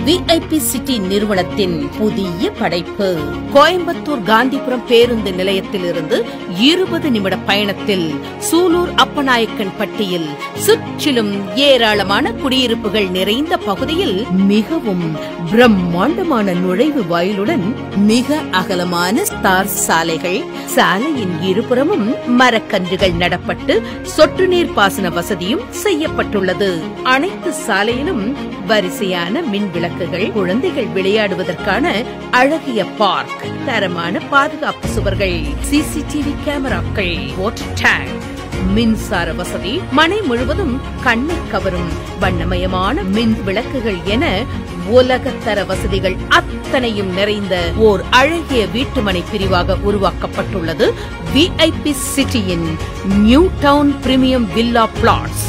VIP city நிறுவனத்தின் புதிய படைப்பு. கோயம்புத்தூர் காந்திபுரம் பேருந்து நிலையத்திலிருந்து 20 நிமிட பயணத்தில் சூலூர் அப்பநாயக்கன் பட்டியில் சுற்றிலும் ஏராளமான குடியிருப்புகள் நிறைந்த பகுதியில் மிகவும் பிரம்மாண்டமான நுழைவு வாயிலுடன் மிக அகலமான ஸ்டார் சாலைகள், சாலையின் இருபுறமும் மரக்கன்றுகள் நடப்பட்டு சொட்டு நீர் பாசன வசதியும் செய்யப்பட்டுள்ளது. அனைத்து சாலையிலும் வரிசையான மின் விளக்குகள், குழந்தைகள் விளையாடுவதற்கான அழகிய பார்க், தரமான பாதுகாப்பு சுவர்கள், CCTV கேமராக்கள், வாட்டர் டேங்க், மின்சார வசதி, மனை முழுவதும் கண்ணை கவரும் வண்ணமயமான மின் விளக்குகள் என உலகத்தர வசதிகள் அத்தனையும் நிறைந்த ஓர் அழகிய வீட்டுமனை பிரிவாக உருவாக்கப்பட்டுள்ளது VIP சிட்டியின் new town premium villa plots.